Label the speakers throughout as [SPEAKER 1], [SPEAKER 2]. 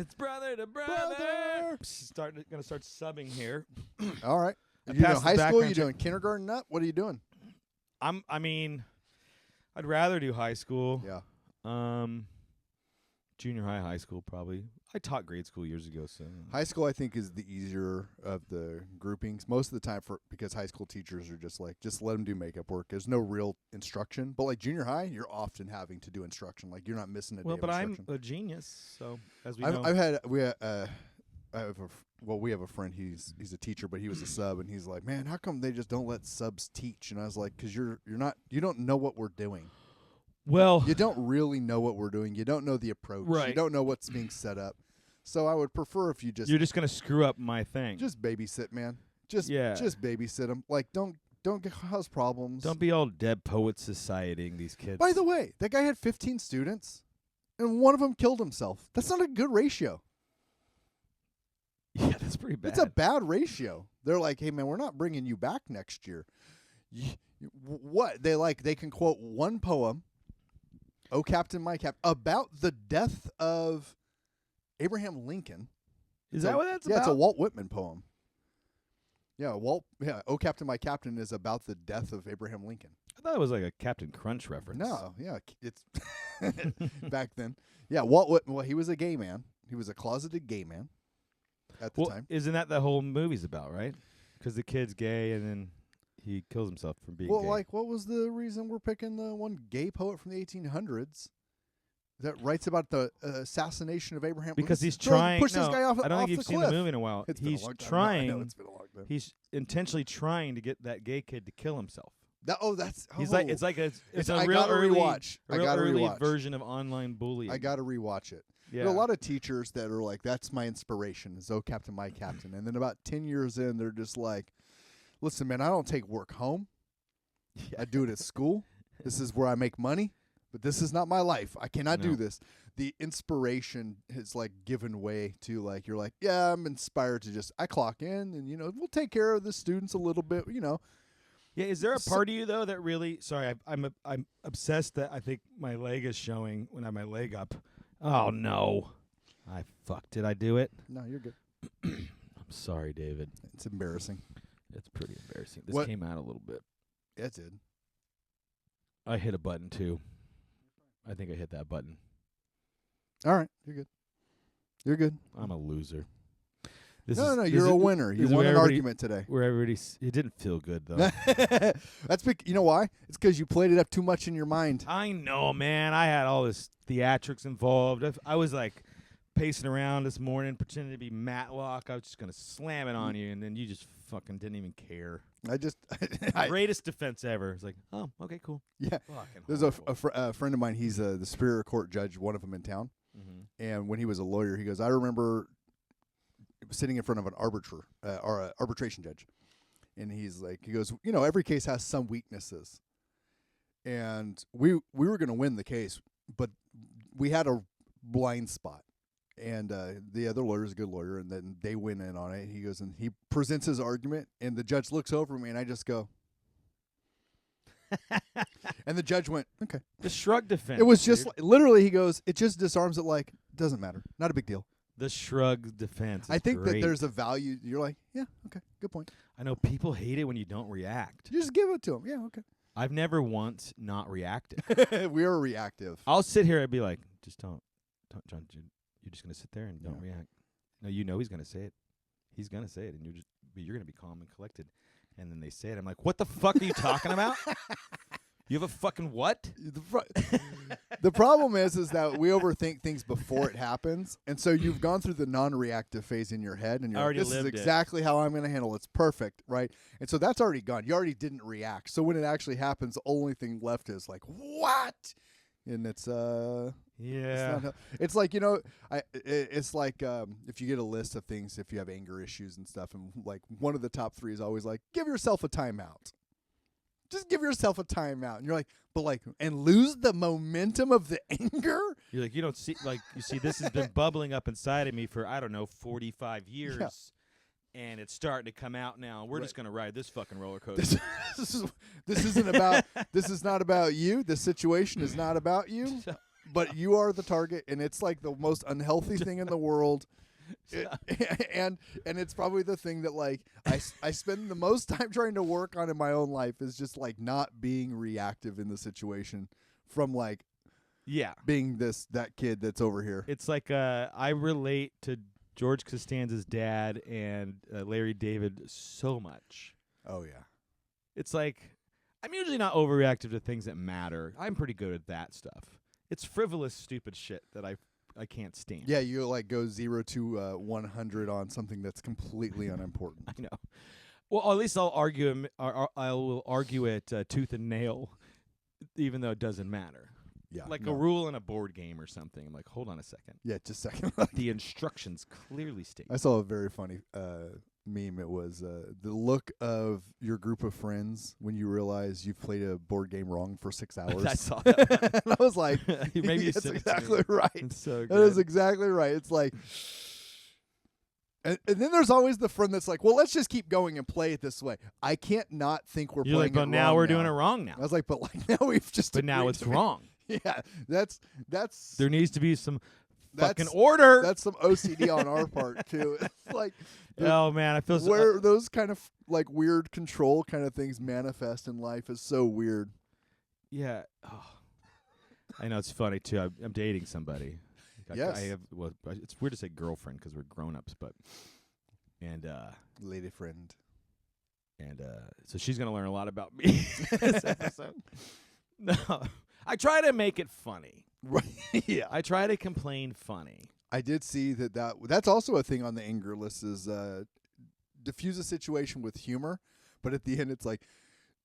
[SPEAKER 1] It's brother to brother. Gonna start subbing here.
[SPEAKER 2] All right.
[SPEAKER 1] I
[SPEAKER 2] You doing
[SPEAKER 1] passed the
[SPEAKER 2] high school?
[SPEAKER 1] background
[SPEAKER 2] You
[SPEAKER 1] check.
[SPEAKER 2] doing kindergarten up? What are you doing?
[SPEAKER 1] I mean, I'd rather do high school.
[SPEAKER 2] Yeah.
[SPEAKER 1] Junior high school probably. I taught grade school years ago, so
[SPEAKER 2] High school, I think, is the easier of the groupings. Most of the time, because high school teachers are just let them do makeup work. There's no real instruction. But like junior high, you're often having to do instruction. Like you're not missing a day
[SPEAKER 1] well,
[SPEAKER 2] of
[SPEAKER 1] but I'm
[SPEAKER 2] instruction.
[SPEAKER 1] a genius, so as we know.
[SPEAKER 2] We have a friend. He's a teacher, but he was a sub, and he's like, man, how come they just don't let subs teach? And I was like, because you don't know what we're doing.
[SPEAKER 1] Well,
[SPEAKER 2] You don't really know what we're doing. You don't know the approach. You
[SPEAKER 1] Right.
[SPEAKER 2] don't know what's being set up. So I would prefer if you
[SPEAKER 1] you're just gonna screw up my thing.
[SPEAKER 2] just babysit, man. Just babysit them. Like don't cause problems.
[SPEAKER 1] Don't be all dead poet societying these kids.
[SPEAKER 2] By the way, that guy had 15 students, and one of them killed himself. That's not a good ratio.
[SPEAKER 1] yeah, that's pretty bad.
[SPEAKER 2] It's a bad ratio. They're like, hey man, we're not bringing you back next year. What they can quote one poem, "Oh Captain, My Captain," about the death of Abraham Lincoln.
[SPEAKER 1] Is that what that's
[SPEAKER 2] Yeah,
[SPEAKER 1] about?
[SPEAKER 2] it's a Walt Whitman poem. Yeah, "Oh Captain, My Captain" is about the death of Abraham Lincoln.
[SPEAKER 1] I thought it was like a Captain Crunch reference.
[SPEAKER 2] No, yeah, it's back then. Yeah, Walt Whitman. Well, he was a gay man. He was a closeted gay man at the
[SPEAKER 1] Well,
[SPEAKER 2] time.
[SPEAKER 1] isn't that the whole movie's about, right? Because the kid's gay and then he kills himself from being
[SPEAKER 2] Well,
[SPEAKER 1] gay.
[SPEAKER 2] like, what was the reason we're picking the one gay poet from the 1800s that writes about the assassination of Abraham?
[SPEAKER 1] because he's
[SPEAKER 2] Throw-
[SPEAKER 1] trying.
[SPEAKER 2] Push
[SPEAKER 1] no,
[SPEAKER 2] this guy off.
[SPEAKER 1] I don't
[SPEAKER 2] off
[SPEAKER 1] think you've
[SPEAKER 2] the
[SPEAKER 1] seen
[SPEAKER 2] cliff.
[SPEAKER 1] the movie in a while.
[SPEAKER 2] It's been
[SPEAKER 1] He's
[SPEAKER 2] a long time.
[SPEAKER 1] trying.
[SPEAKER 2] I know it's been a long time.
[SPEAKER 1] He's intentionally trying to get that gay kid to kill himself.
[SPEAKER 2] He's
[SPEAKER 1] Like it's like it's a
[SPEAKER 2] I
[SPEAKER 1] real
[SPEAKER 2] gotta
[SPEAKER 1] early,
[SPEAKER 2] rewatch.
[SPEAKER 1] a
[SPEAKER 2] I
[SPEAKER 1] real
[SPEAKER 2] gotta
[SPEAKER 1] early
[SPEAKER 2] rewatch.
[SPEAKER 1] version of online bullying.
[SPEAKER 2] I got to rewatch it.
[SPEAKER 1] yeah.
[SPEAKER 2] There are a lot of teachers that are like, that's my inspiration, is "Oh Captain, My Captain." And then about 10 years in, they're just like, listen, man, I don't take work home. I do it at school. This is where I make money, but this is not my life. I cannot do
[SPEAKER 1] No.
[SPEAKER 2] this. The inspiration has like given way to like, you're like, yeah, I'm inspired to I clock in and, we'll take care of the students a little bit,
[SPEAKER 1] Yeah, is there a
[SPEAKER 2] So-
[SPEAKER 1] part of you though that really? Sorry, I'm obsessed that I think my leg is showing when I have my leg up. Oh no, did I do it?
[SPEAKER 2] No, you're good.
[SPEAKER 1] I'm sorry, David.
[SPEAKER 2] It's embarrassing.
[SPEAKER 1] It's pretty embarrassing. This
[SPEAKER 2] What-
[SPEAKER 1] came out a little bit.
[SPEAKER 2] It did.
[SPEAKER 1] I hit a button too. I think I hit that button.
[SPEAKER 2] All right. You're good. You're good.
[SPEAKER 1] I'm a loser.
[SPEAKER 2] No, you're a winner. You
[SPEAKER 1] this is
[SPEAKER 2] won
[SPEAKER 1] where
[SPEAKER 2] an
[SPEAKER 1] everybody-
[SPEAKER 2] argument today.
[SPEAKER 1] Where it didn't feel good though.
[SPEAKER 2] You know why? It's because you played it up too much in your mind.
[SPEAKER 1] I know, man. I had all this theatrics involved. I was like pacing around this morning, pretending to be Matlock. I was just gonna slam it on you, and then you just fucking didn't even care.
[SPEAKER 2] I just,
[SPEAKER 1] Greatest defense ever. It's like, oh, okay, cool.
[SPEAKER 2] yeah.
[SPEAKER 1] Fucking
[SPEAKER 2] There's a friend of mine. He's the Superior Court judge, one of them in town.
[SPEAKER 1] Mm-hmm.
[SPEAKER 2] And when he was a lawyer, he goes, I remember sitting in front of an arbitration judge, and he goes, every case has some weaknesses, and we were going to win the case, but we had a blind spot. And the other lawyer is a good lawyer, and then they went in on it. He goes and he presents his argument, and the judge looks over me, and I just go, and the judge went, okay.
[SPEAKER 1] The shrug defense.
[SPEAKER 2] It was just
[SPEAKER 1] dude.
[SPEAKER 2] literally, he goes, it just disarms it, like, doesn't matter, not a big deal.
[SPEAKER 1] the shrug defense.
[SPEAKER 2] I think
[SPEAKER 1] great.
[SPEAKER 2] that there's a value. You're like, yeah, okay, good point.
[SPEAKER 1] I know people hate it when you don't react.
[SPEAKER 2] You just give it to him. Yeah,
[SPEAKER 1] I've never once not reacted.
[SPEAKER 2] okay. We are reactive.
[SPEAKER 1] I'll sit here and be like, just don't, John. You're just gonna sit there and don't
[SPEAKER 2] Yeah.
[SPEAKER 1] react. No, he's gonna say it. He's gonna say it, and you're gonna be calm and collected. And then they say it. I'm like, what the fuck are you talking about? You have a fucking what?
[SPEAKER 2] The problem is that we overthink things before it happens, and so you've gone through the non-reactive phase in your head, and you're like,
[SPEAKER 1] Already
[SPEAKER 2] this is
[SPEAKER 1] lived it.
[SPEAKER 2] exactly how I'm going to handle it. It's perfect, right? And so that's already gone. You already didn't react. So when it actually happens, the only thing left is like, what? And it's
[SPEAKER 1] Yeah.
[SPEAKER 2] it's like, it's like if you get a list of things, if you have anger issues and stuff, and like one of the top 3 is always like, give yourself a timeout. Just give yourself a timeout. And you're like, and lose the momentum of the anger?
[SPEAKER 1] You're like, you see, this has been bubbling up inside of me for, I don't know, 45 years. And it's starting to come out now. We're just going to ride this fucking roller coaster.
[SPEAKER 2] This isn't about, this is not about you. This situation is not about you. but you are the target, and it's like the most unhealthy thing in the world. And it's probably the thing that like I spend the most time trying to work on in my own life is just like not being reactive in the situation from like
[SPEAKER 1] Yeah.
[SPEAKER 2] being that kid that's over here.
[SPEAKER 1] It's like I relate to George Costanza's dad and Larry David so much.
[SPEAKER 2] Oh yeah.
[SPEAKER 1] It's like I'm usually not overreactive to things that matter. I'm pretty good at that stuff. It's frivolous, stupid shit that I can't stand.
[SPEAKER 2] Yeah, you like go 0 to 100 on something that's completely unimportant.
[SPEAKER 1] I know. Well, at least I'll argue. I will argue it tooth and nail, even though it doesn't matter.
[SPEAKER 2] Yeah,
[SPEAKER 1] Like
[SPEAKER 2] no.
[SPEAKER 1] a rule in a board game or something. I'm like, hold on a second.
[SPEAKER 2] Yeah, just a second.
[SPEAKER 1] The instructions clearly state.
[SPEAKER 2] I saw a very funny meme. It was the look of your group of friends when you realize you've played a board game wrong for 6 hours.
[SPEAKER 1] I saw that.
[SPEAKER 2] And I was like,
[SPEAKER 1] Maybe you
[SPEAKER 2] that's
[SPEAKER 1] sent it to me.
[SPEAKER 2] exactly right.
[SPEAKER 1] It's so
[SPEAKER 2] That is
[SPEAKER 1] good.
[SPEAKER 2] exactly right. It's like, and then there's always the friend that's like, well, let's just keep going and play it this way. I can't not think we're
[SPEAKER 1] You're like,
[SPEAKER 2] playing
[SPEAKER 1] but
[SPEAKER 2] it
[SPEAKER 1] now
[SPEAKER 2] wrong
[SPEAKER 1] we're doing it wrong now.
[SPEAKER 2] I was like, but like now we've just.
[SPEAKER 1] But now
[SPEAKER 2] agreed
[SPEAKER 1] it's
[SPEAKER 2] to it.
[SPEAKER 1] wrong.
[SPEAKER 2] Yeah, that's
[SPEAKER 1] There needs to be some fucking
[SPEAKER 2] that's
[SPEAKER 1] order.
[SPEAKER 2] that's some OCD on our part too. It's like
[SPEAKER 1] Oh man, I feel so.
[SPEAKER 2] where those kind of like weird control kind of things manifest in life is so weird.
[SPEAKER 1] Yeah. Oh. I know it's funny too. I'm dating somebody.
[SPEAKER 2] Yes.
[SPEAKER 1] I have. Well, it's weird to say girlfriend because we're grown-ups, but
[SPEAKER 2] Lady friend.
[SPEAKER 1] so she's gonna learn a lot about me this episode. No, I try to make it funny.
[SPEAKER 2] Right. Yeah.
[SPEAKER 1] I try to complain funny.
[SPEAKER 2] I did see that's also a thing on the anger list is diffuse a situation with humor, but at the end it's like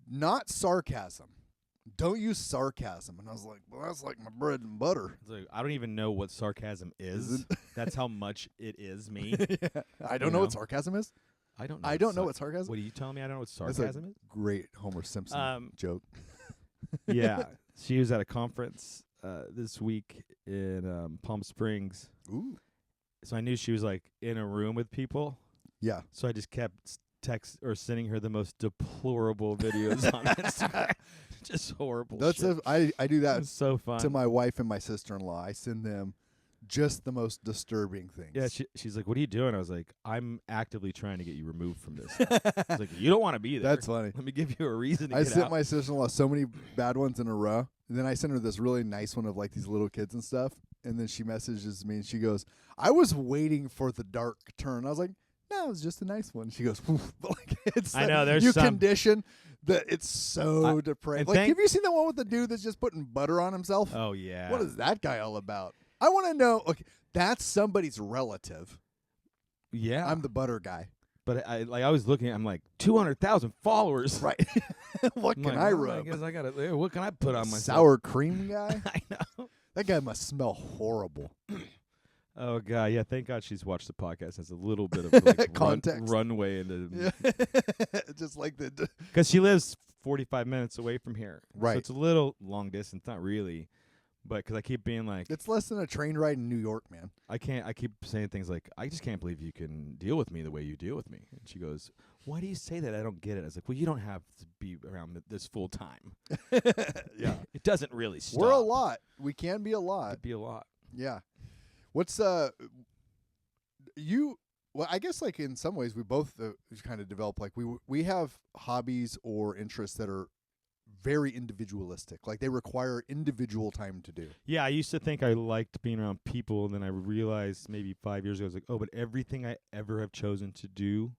[SPEAKER 2] not sarcasm. Don't use sarcasm. And I was like, well, that's like my bread and butter.
[SPEAKER 1] It's like, I don't even know what sarcasm is. That's how much it is me.
[SPEAKER 2] Yeah. I don't know what sarcasm is.
[SPEAKER 1] I don't know.
[SPEAKER 2] I don't know what sarcasm.
[SPEAKER 1] What are you telling me? I don't know what
[SPEAKER 2] That's
[SPEAKER 1] sarcasm is.
[SPEAKER 2] Great Homer Simpson joke.
[SPEAKER 1] Yeah, she was at a conference this week in Palm Springs.
[SPEAKER 2] Ooh.
[SPEAKER 1] So I knew she was like in a room with people.
[SPEAKER 2] Yeah.
[SPEAKER 1] So I just kept text or sending her the most deplorable videos on Instagram. Just horrible.
[SPEAKER 2] That's
[SPEAKER 1] shit.
[SPEAKER 2] I do that
[SPEAKER 1] It's so fun.
[SPEAKER 2] to my wife and my sister-in-law. I send them just the most disturbing things.
[SPEAKER 1] Yeah, she's like, "What are you doing?" I was like, "I'm actively trying to get you removed from this." She's like, "You don't want to be there."
[SPEAKER 2] That's funny.
[SPEAKER 1] Let me give you a reason to
[SPEAKER 2] I
[SPEAKER 1] get
[SPEAKER 2] sent
[SPEAKER 1] out.
[SPEAKER 2] my sister-in-law so many bad ones in a row. And then I sent her this really nice one of like these little kids and stuff. And then she messages me and she goes, "I was waiting for the dark turn." I was like, "No, it was just a nice one." She goes, "Oof." But like it's
[SPEAKER 1] I know, there's
[SPEAKER 2] you
[SPEAKER 1] some-
[SPEAKER 2] condition that it's so depraved.
[SPEAKER 1] and
[SPEAKER 2] Like, have you seen the one with the dude that's just putting butter on himself?
[SPEAKER 1] Oh yeah.
[SPEAKER 2] What is that guy all about? I want to know. Okay, that's somebody's relative.
[SPEAKER 1] Yeah.
[SPEAKER 2] I'm the butter guy.
[SPEAKER 1] But I was looking. I'm like 200,000 followers.
[SPEAKER 2] Right. What
[SPEAKER 1] I'm
[SPEAKER 2] can
[SPEAKER 1] like,
[SPEAKER 2] I
[SPEAKER 1] well,
[SPEAKER 2] rub?
[SPEAKER 1] I guess I gotta. What can I put on myself?
[SPEAKER 2] Sour cream guy?
[SPEAKER 1] I know.
[SPEAKER 2] That guy must smell horrible.
[SPEAKER 1] Oh god, yeah. Thank God she's watched the podcast. Has a little bit of like
[SPEAKER 2] Context.
[SPEAKER 1] runway into
[SPEAKER 2] Yeah. Just like the
[SPEAKER 1] because she lives 45 minutes away from here.
[SPEAKER 2] Right.
[SPEAKER 1] So it's a little long distance, not really, but because I keep being like,
[SPEAKER 2] it's less than a train ride in New York, man.
[SPEAKER 1] I keep saying things like, I just can't believe you can deal with me the way you deal with me. And she goes, "Why do you say that? I don't get it." I was like, "Well, you don't have to be around this full time."
[SPEAKER 2] Yeah.
[SPEAKER 1] It doesn't really stop.
[SPEAKER 2] We're a lot. We can be a lot.
[SPEAKER 1] It'd be a lot.
[SPEAKER 2] Yeah. What's you well, I guess like in some ways we both kind of develop like we have hobbies or interests that are very individualistic. Like they require individual time to do.
[SPEAKER 1] Yeah, I used to think I liked being around people, and then I realized maybe 5 years ago, I was like, oh, but everything I ever have chosen to do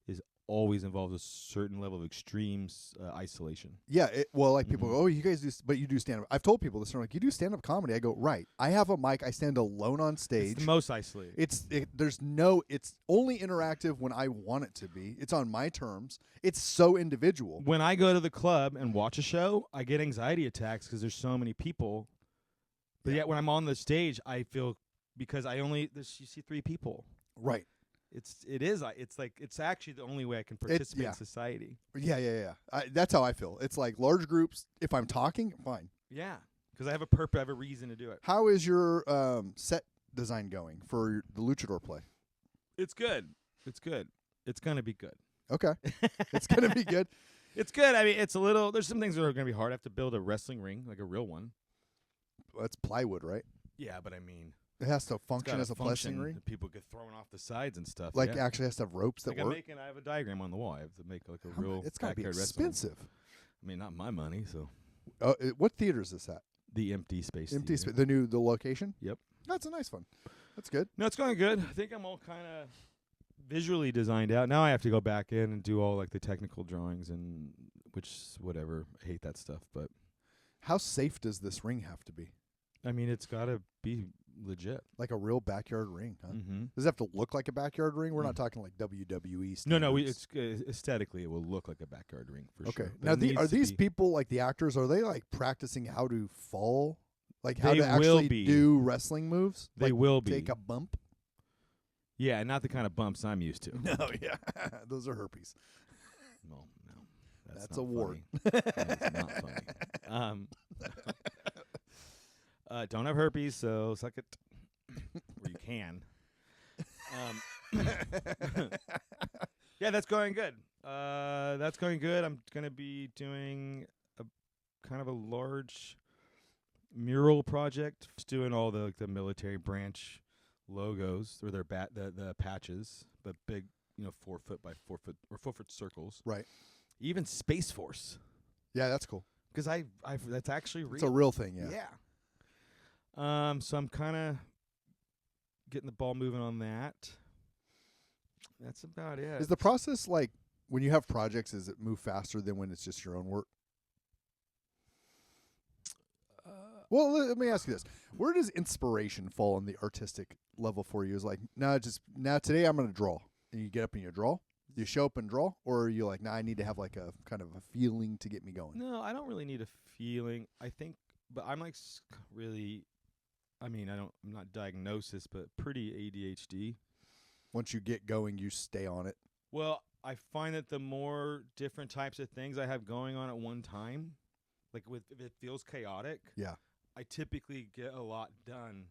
[SPEAKER 1] is always involves a certain level of extreme isolation.
[SPEAKER 2] Yeah, well, like people
[SPEAKER 1] Mhm.
[SPEAKER 2] go, "Oh, you guys do," but you do stand up. I've told people this. They're like, "You do stand up comedy." I go, "Right. I have a mic. I stand alone on stage.
[SPEAKER 1] It's the most isolated.
[SPEAKER 2] It's only interactive when I want it to be. It's on my terms. It's so individual.
[SPEAKER 1] When I go to the club and watch a show, I get anxiety attacks because there's so many people. But yet when I'm on the stage, I feel because you see 3 people.
[SPEAKER 2] Right.
[SPEAKER 1] It's actually the only way I can participate in society.
[SPEAKER 2] Yeah. That's how I feel. It's like large groups. If I'm talking, fine.
[SPEAKER 1] Yeah, because I have a purpose, I have a reason to do it.
[SPEAKER 2] How is your set design going for the luchador play?
[SPEAKER 1] It's good. It's good. It's gonna be good.
[SPEAKER 2] Okay. It's going to be good.
[SPEAKER 1] It's good. I mean, there's some things that are going to be hard. I have to build a wrestling ring, like a real one.
[SPEAKER 2] That's plywood, right?
[SPEAKER 1] Yeah, but I mean,
[SPEAKER 2] It has to
[SPEAKER 1] it's
[SPEAKER 2] function
[SPEAKER 1] gotta
[SPEAKER 2] as a
[SPEAKER 1] function
[SPEAKER 2] blessing ring.
[SPEAKER 1] that people get thrown off the sides and stuff.
[SPEAKER 2] Like
[SPEAKER 1] yeah.
[SPEAKER 2] actually has to have ropes that
[SPEAKER 1] Like
[SPEAKER 2] work.
[SPEAKER 1] I have a diagram on the wall. I have to make like a
[SPEAKER 2] How mu-
[SPEAKER 1] real.
[SPEAKER 2] it's gotta be
[SPEAKER 1] backyard wrestling.
[SPEAKER 2] expensive.
[SPEAKER 1] I mean, not my money. So
[SPEAKER 2] What theater is this at?
[SPEAKER 1] the empty space.
[SPEAKER 2] Empty
[SPEAKER 1] theater.
[SPEAKER 2] space. The location.
[SPEAKER 1] Yep.
[SPEAKER 2] That's a nice one. That's good.
[SPEAKER 1] No, it's going good. I think I'm all kind of visually designed out. Now I have to go back in and do all like the technical drawings and whatever. I hate that stuff, but
[SPEAKER 2] How safe does this ring have to be?
[SPEAKER 1] I mean, it's got to be legit.
[SPEAKER 2] Like a real backyard ring, huh?
[SPEAKER 1] Mm-hmm.
[SPEAKER 2] Does it have to look like a backyard ring? We're not
[SPEAKER 1] Mm.
[SPEAKER 2] talking like WWE.
[SPEAKER 1] No,
[SPEAKER 2] standards.
[SPEAKER 1] it's aesthetically it will look like a backyard ring for
[SPEAKER 2] Okay.
[SPEAKER 1] sure. But
[SPEAKER 2] Now,
[SPEAKER 1] it needs
[SPEAKER 2] are
[SPEAKER 1] to
[SPEAKER 2] these
[SPEAKER 1] be-
[SPEAKER 2] people like the actors? Are they like practicing how to fall, like how
[SPEAKER 1] They
[SPEAKER 2] to
[SPEAKER 1] will
[SPEAKER 2] actually
[SPEAKER 1] be.
[SPEAKER 2] do wrestling moves?
[SPEAKER 1] They
[SPEAKER 2] Like
[SPEAKER 1] will be.
[SPEAKER 2] take a bump.
[SPEAKER 1] Yeah, not the kind of bumps I'm used to.
[SPEAKER 2] No, yeah, those are herpes.
[SPEAKER 1] No,
[SPEAKER 2] That's
[SPEAKER 1] not
[SPEAKER 2] a wart.
[SPEAKER 1] funny. That is not funny. Don't have herpes, so suck it. Or you can. Yeah, that's going good. That's going good. I'm gonna be doing a kind of a large mural project. Just doing all the military branch logos or their the patches, but big, 4 foot by 4 foot or 4 foot circles.
[SPEAKER 2] Right.
[SPEAKER 1] Even Space Force,
[SPEAKER 2] Yeah, that's cool.
[SPEAKER 1] because that's actually real.
[SPEAKER 2] It's a real thing. Yeah.
[SPEAKER 1] So I'm kind of getting the ball moving on that. That's about it.
[SPEAKER 2] Is the process like when you have projects? Does it move faster than when it's just your own work? Well, let me ask you this: where does inspiration fall on the artistic level for you? Is like, now today I'm going to draw, and you get up and you draw. You show up and draw, or are you like, I need to have like a kind of a feeling to get me going?
[SPEAKER 1] No, I don't really need a feeling. I think, but I'm like really. I mean, I'm not diagnosis, but pretty ADHD.
[SPEAKER 2] Once you get going, you stay on it.
[SPEAKER 1] Well, I find that the more different types of things I have going on at one time, like if it feels chaotic,
[SPEAKER 2] Yeah.
[SPEAKER 1] I typically get a lot done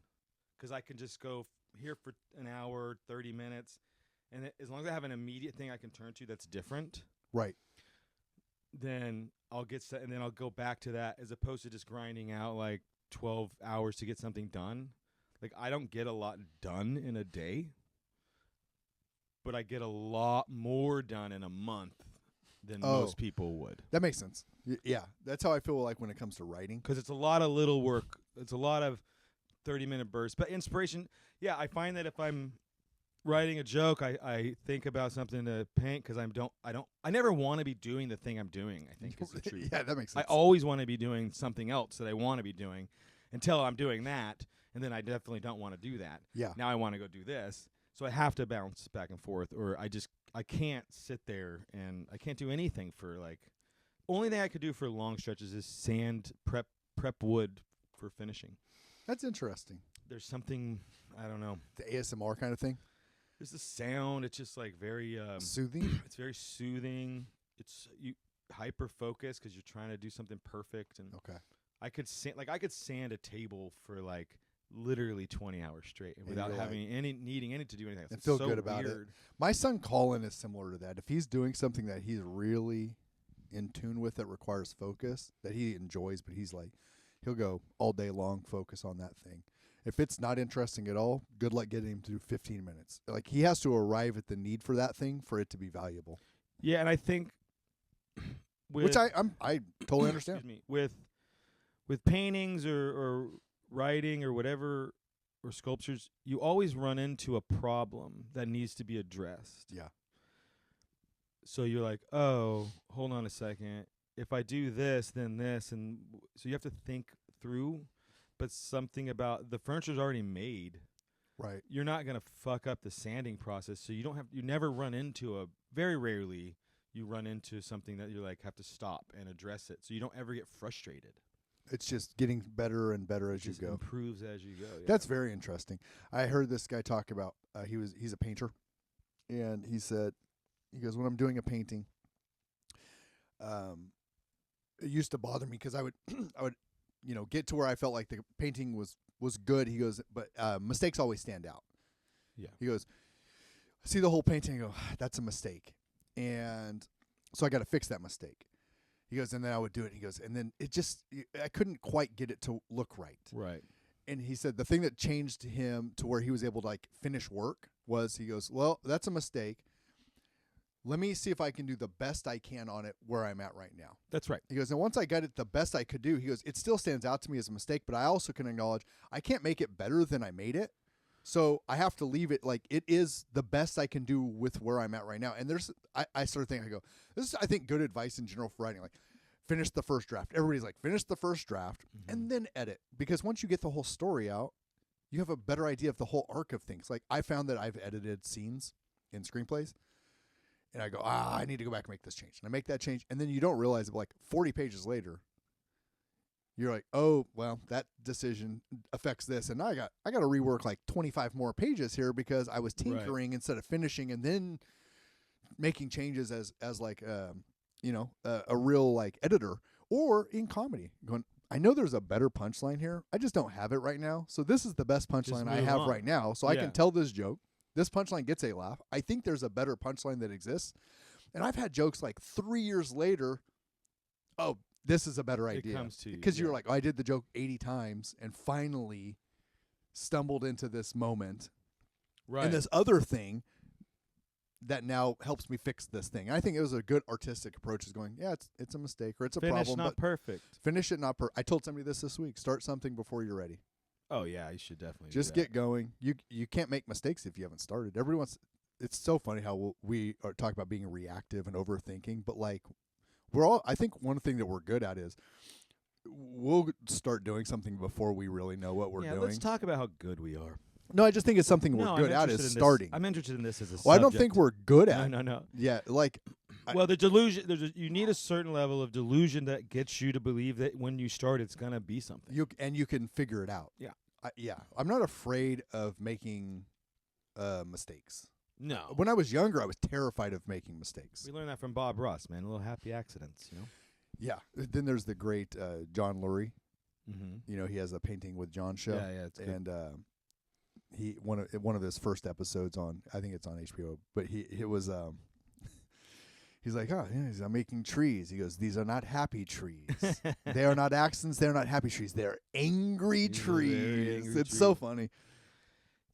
[SPEAKER 1] because I can just go here for an hour, 30 minutes, and as long as I have an immediate thing I can turn to that's different,
[SPEAKER 2] Right.
[SPEAKER 1] then I'll get set, and then I'll go back to that as opposed to just grinding out like 12 hours to get something done. Like I don't get a lot done in a day, but I get a lot more done in a month than most people would.
[SPEAKER 2] That makes sense. Yeah, that's how I feel like when it comes to writing.
[SPEAKER 1] Because it's a lot of little work. It's a lot of 30-minute bursts. But inspiration, yeah, I find that if I'm writing a joke, I think about something to paint because I never want to be doing the thing I'm doing, I think is the truth.
[SPEAKER 2] Yeah, that makes
[SPEAKER 1] I
[SPEAKER 2] sense.
[SPEAKER 1] always want to be doing something else that I want to be doing until I'm doing that, and then I definitely don't want to do that.
[SPEAKER 2] Yeah.
[SPEAKER 1] Now I want to go do this. So I have to bounce back and forth, or I can't sit there and I can't do anything for like. Only thing I could do for long stretches is sand prep wood for finishing.
[SPEAKER 2] That's interesting.
[SPEAKER 1] There's something I don't know.
[SPEAKER 2] The ASMR kind of thing.
[SPEAKER 1] There's the sound. It's just like very
[SPEAKER 2] Soothing.
[SPEAKER 1] It's very soothing. It's you hyper focused because you're trying to do something perfect. And
[SPEAKER 2] Okay.
[SPEAKER 1] I could sand a table for like literally 20 hours straight without
[SPEAKER 2] you're
[SPEAKER 1] having needing any to do anything else.
[SPEAKER 2] And
[SPEAKER 1] It's
[SPEAKER 2] feel
[SPEAKER 1] so
[SPEAKER 2] good about it.
[SPEAKER 1] weird.
[SPEAKER 2] My son Colin is similar to that. If he's doing something that he's really in tune with that requires focus, that he enjoys, but he's like, he'll go all day long, focus on that thing. If it's not interesting at all, good luck getting him to do 15 minutes. Like he has to arrive at the need for that thing for it to be valuable.
[SPEAKER 1] Yeah, and I think
[SPEAKER 2] Which I totally understand.
[SPEAKER 1] excuse me, with paintings or writing or whatever or sculptures, you always run into a problem that needs to be addressed.
[SPEAKER 2] Yeah.
[SPEAKER 1] So you're like, oh, hold on a second. If I do this, then this, and so you have to think through. But something about the furniture's already made.
[SPEAKER 2] Right.
[SPEAKER 1] You're not gonna fuck up the sanding process, so you never run into very rarely you run into something that you like have to stop and address it. So you don't ever get frustrated.
[SPEAKER 2] It's just getting better and better as you
[SPEAKER 1] Just
[SPEAKER 2] go.
[SPEAKER 1] improves as you go. Yeah.
[SPEAKER 2] That's very interesting. I heard this guy talk about he's a painter, and he goes, when I'm doing a painting, it used to bother me because I would get to where I felt like the painting was good. He goes, but mistakes always stand out.
[SPEAKER 1] Yeah.
[SPEAKER 2] He goes, I see the whole painting and go, that's a mistake. And so I got to fix that mistake. He goes, and then I would do it. He goes, and then I couldn't quite get it to look right.
[SPEAKER 1] Right.
[SPEAKER 2] And he said the thing that changed him to where he was able to like finish work was he goes, well, that's a mistake. Let me see if I can do the best I can on it where I'm at right now.
[SPEAKER 1] That's right.
[SPEAKER 2] He goes, and once I got it the best I could do, he goes, it still stands out to me as a mistake, but I also can acknowledge I can't make it better than I made it. So I have to leave it like it is the best I can do with where I'm at right now. And I started thinking, I go, this is, I think, good advice in general for writing. Like, finish the first draft. Everybody's like, finish the first draft and then edit. Because once you get the whole story out, you have a better idea of the whole arc of things. Like, I found that I've edited scenes in screenplays. And I go, I need to go back and make this change. And I make that change. And then you don't realize it, like 40 pages later, you're like, oh, well, that decision affects this. And now I got to rework like 25 more pages here because I was tinkering instead of finishing and then making changes as like, a real like editor. Or in comedy, going, I know there's a better punchline here. I just don't have it right now. So this is the best punchline I have right now. So I can tell this joke. This punchline gets a laugh. I think there's a better punchline that exists. And I've had jokes like 3 years later, oh, this is a better idea.
[SPEAKER 1] It comes to you.
[SPEAKER 2] Because you're like, oh, I did the joke 80 times and finally stumbled into this moment.
[SPEAKER 1] Right.
[SPEAKER 2] And this other thing that now helps me fix this thing. And I think it was a good artistic approach is going, yeah, it's a mistake or it's a problem.
[SPEAKER 1] Finish not perfect.
[SPEAKER 2] Finish it not perfect. I told somebody this week. Start something before you're ready.
[SPEAKER 1] Oh, yeah, you should definitely
[SPEAKER 2] just get going. You can't make mistakes if you haven't started. It's so funny how we are talking about being reactive and overthinking, but like I think one thing that we're good at is we'll start doing something before we really know what we're doing.
[SPEAKER 1] Let's talk about how good we are.
[SPEAKER 2] No, I just think it's something we're good at is starting.
[SPEAKER 1] I'm interested in this as a subject.
[SPEAKER 2] Well, I don't think we're good at.
[SPEAKER 1] No.
[SPEAKER 2] Yeah, like.
[SPEAKER 1] Well, the delusion. You need a certain level of delusion that gets you to believe that when you start, it's gonna be something.
[SPEAKER 2] You can figure it out.
[SPEAKER 1] Yeah.
[SPEAKER 2] I'm not afraid of making mistakes.
[SPEAKER 1] No.
[SPEAKER 2] When I was younger, I was terrified of making mistakes.
[SPEAKER 1] We learned that from Bob Ross, man. Little happy accidents,
[SPEAKER 2] Yeah. Then there's the great John Lurie.
[SPEAKER 1] Mm-hmm.
[SPEAKER 2] He has a Painting with John show.
[SPEAKER 1] Yeah, it's good.
[SPEAKER 2] And he one of his first episodes on, I think it's on HBO, but it was he's like, oh, yeah, I'm making trees. He goes, these are not happy trees. They are not accidents. They're not happy trees. They're angry trees.
[SPEAKER 1] Angry
[SPEAKER 2] it's so funny.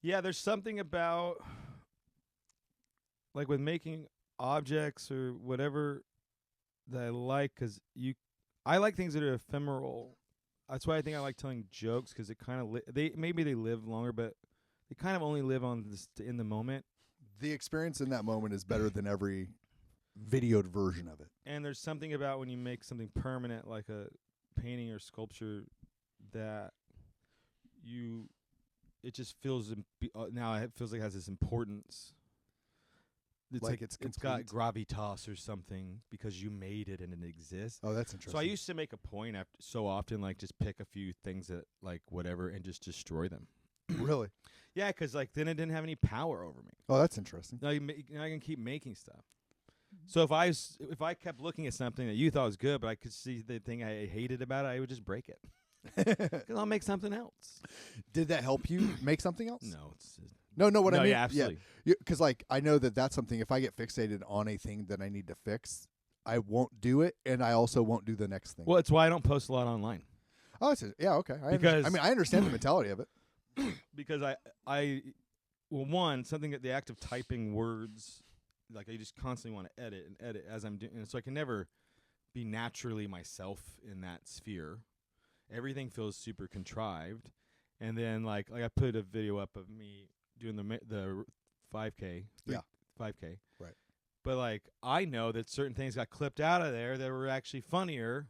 [SPEAKER 1] Yeah, there's something about, like with making objects or whatever that I like, because I like things that are ephemeral. That's why I think I like telling jokes, because it kind of maybe they live longer, but they kind of only live on this in the moment.
[SPEAKER 2] The experience in that moment is better than every videoed version of it.
[SPEAKER 1] And there's something about when you make something permanent, like a painting or sculpture, that it just feels now it feels like it has this importance. It's like it's got gravitas or something because you made it and it exists.
[SPEAKER 2] Oh, that's interesting.
[SPEAKER 1] So I used to make a point so often, like just pick a few things that like whatever and just destroy them.
[SPEAKER 2] Really?
[SPEAKER 1] Yeah, because like then it didn't have any power over me.
[SPEAKER 2] Oh, that's interesting.
[SPEAKER 1] Now I can keep making stuff. So if I kept looking at something that you thought was good, but I could see the thing I hated about it, I would just break it. 'Cause I'll make something else.
[SPEAKER 2] Did that help you make something else?
[SPEAKER 1] No,
[SPEAKER 2] What I mean,
[SPEAKER 1] yeah, absolutely.
[SPEAKER 2] Because like I know that's something. If I get fixated on a thing that I need to fix, I won't do it, and I also won't do the next thing.
[SPEAKER 1] Well, it's why I don't post a lot online.
[SPEAKER 2] Oh, yeah, okay. I understand the mentality of it.
[SPEAKER 1] Because something that the act of typing words, like I just constantly want to edit as I'm doing, and so I can never be naturally myself in that sphere. Everything feels super contrived, and then like I put a video up of me doing the 5K, 5K,
[SPEAKER 2] right?
[SPEAKER 1] But like I know that certain things got clipped out of there that were actually funnier,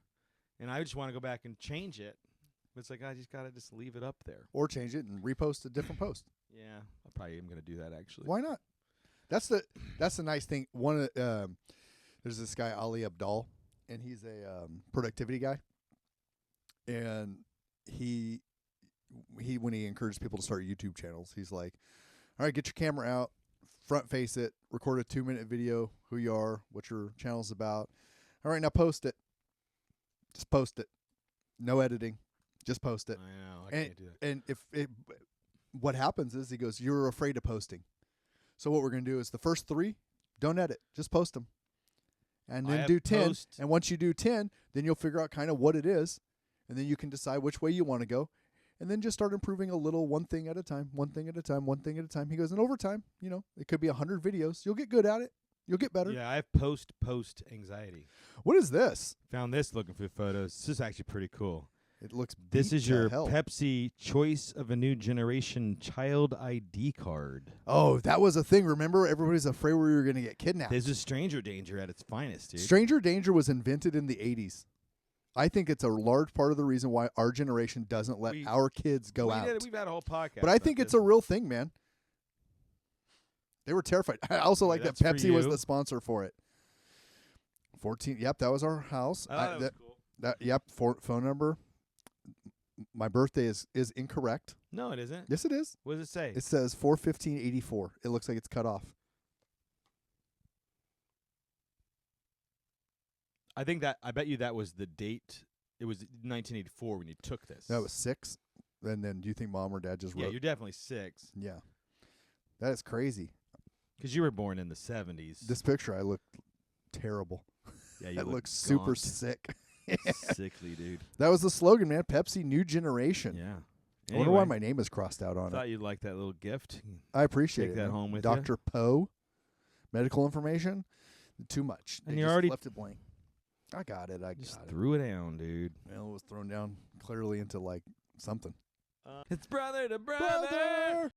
[SPEAKER 1] and I just want to go back and change it. But it's like I just gotta leave it up there,
[SPEAKER 2] or change it and repost a different post.
[SPEAKER 1] Yeah, I probably am gonna do that actually.
[SPEAKER 2] Why not? That's the nice thing. There's this guy Ali Abdaal, and he's a productivity guy, and he when he encourages people to start YouTube channels, he's like, all right, get your camera out, front face it, record a 2-minute video, who you are, what your channel's about. All right, now post it. Just post it. No editing. Just post it.
[SPEAKER 1] I know. I can't do that.
[SPEAKER 2] And what happens is he goes, you're afraid of posting. So what we're going to do is the first 3, don't edit. Just post them. and
[SPEAKER 1] I
[SPEAKER 2] then
[SPEAKER 1] have
[SPEAKER 2] do 10.
[SPEAKER 1] post-
[SPEAKER 2] And once you do 10, then you'll figure out kind of what it is, and then you can decide which way you want to go, and then just start improving a little, one thing at a time, one thing at a time, one thing at a time. He goes, and over time, it could be 100 videos. You'll get good at it. You'll get better.
[SPEAKER 1] Yeah, I have post anxiety.
[SPEAKER 2] What is this?
[SPEAKER 1] Found this looking for photos. This is actually pretty cool.
[SPEAKER 2] It looks.
[SPEAKER 1] This
[SPEAKER 2] beat
[SPEAKER 1] is
[SPEAKER 2] to
[SPEAKER 1] your
[SPEAKER 2] hell.
[SPEAKER 1] Pepsi Choice of a New Generation Child ID card.
[SPEAKER 2] Oh, that was a thing. Remember, everybody's afraid we were going to get kidnapped.
[SPEAKER 1] This is stranger danger at its finest, dude.
[SPEAKER 2] Stranger danger was invented in the 80s. I think it's a large part of the reason why our generation doesn't let our kids go out.
[SPEAKER 1] We've had a whole podcast.
[SPEAKER 2] But I think it's a real thing, man. They were terrified. I also like that
[SPEAKER 1] that's for
[SPEAKER 2] Pepsi was
[SPEAKER 1] you.
[SPEAKER 2] the sponsor for it. 14. Yep, that was our house.
[SPEAKER 1] That was cool.
[SPEAKER 2] Yep, phone number. My birthday is incorrect.
[SPEAKER 1] No, it isn't.
[SPEAKER 2] Yes, it is.
[SPEAKER 1] What does it say?
[SPEAKER 2] It says 4/15/84. It looks like it's cut off.
[SPEAKER 1] I bet you that was the date. It was 1984 when you took this.
[SPEAKER 2] That was 6. And then do you think mom or dad just
[SPEAKER 1] Yeah,
[SPEAKER 2] wrote?
[SPEAKER 1] you're definitely 6.
[SPEAKER 2] Yeah. That is crazy.
[SPEAKER 1] Because you were born in the 70s.
[SPEAKER 2] This picture, I look terrible.
[SPEAKER 1] yeah, you
[SPEAKER 2] It
[SPEAKER 1] look
[SPEAKER 2] looks super
[SPEAKER 1] gaunt.
[SPEAKER 2] sick.
[SPEAKER 1] Sickly, dude.
[SPEAKER 2] That was the slogan, man. Pepsi New Generation.
[SPEAKER 1] Yeah.
[SPEAKER 2] I wonder why my name is crossed out on it.
[SPEAKER 1] Thought you'd like that little gift.
[SPEAKER 2] I appreciate
[SPEAKER 1] Take
[SPEAKER 2] it.
[SPEAKER 1] that
[SPEAKER 2] man.
[SPEAKER 1] home with you.
[SPEAKER 2] Dr. Poe, medical information, too much.
[SPEAKER 1] And
[SPEAKER 2] They
[SPEAKER 1] you
[SPEAKER 2] just
[SPEAKER 1] already-
[SPEAKER 2] left it blank. I got it.
[SPEAKER 1] Just
[SPEAKER 2] got it.
[SPEAKER 1] threw it down, dude.
[SPEAKER 2] Well, it was thrown down clearly into like something.
[SPEAKER 1] It's brother to brother.